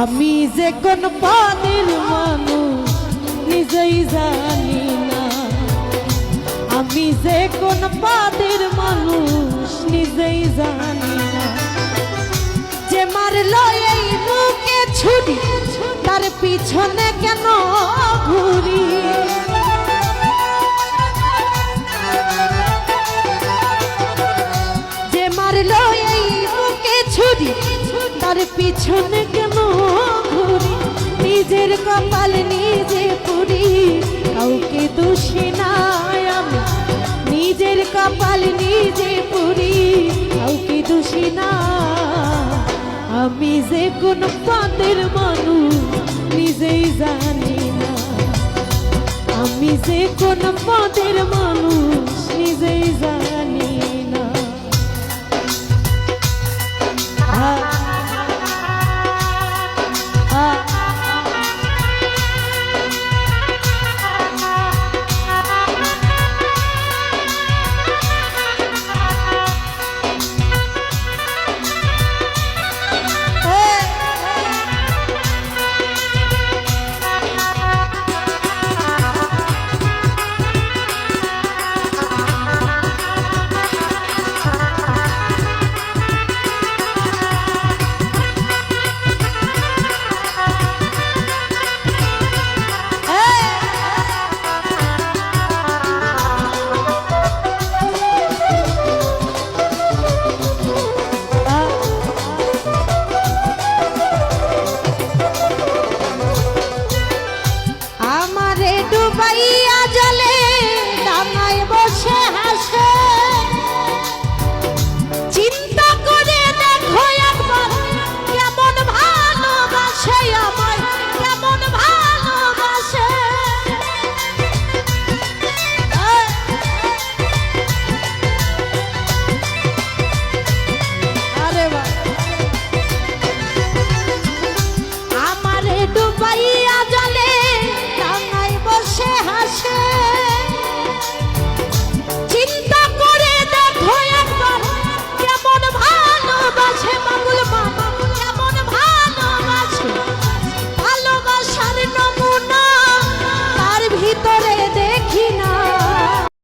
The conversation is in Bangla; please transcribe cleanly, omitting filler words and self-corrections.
আমি যে কোন পদের মানুষ নিজেই জানি না, আমি যে কোন পদের মানুষ নিজেই জানি না। যে মারলো এই বুকে ছুরি তার পিছনে কেন ঘুরি, যে মারলো এই বুকে ছুরি তার পিছনে কেন ঘুরি। নিজের কপাল নিজে পুরি, কাউকে দোষী নাই আমি, নিজের কপাল নিজে পুরি, কাউকে দোষী না। আমি যে কোন পদের মানুষ নিজেই জানি না, আমি যে কোন পদের মানুষ নিজেই জানি না।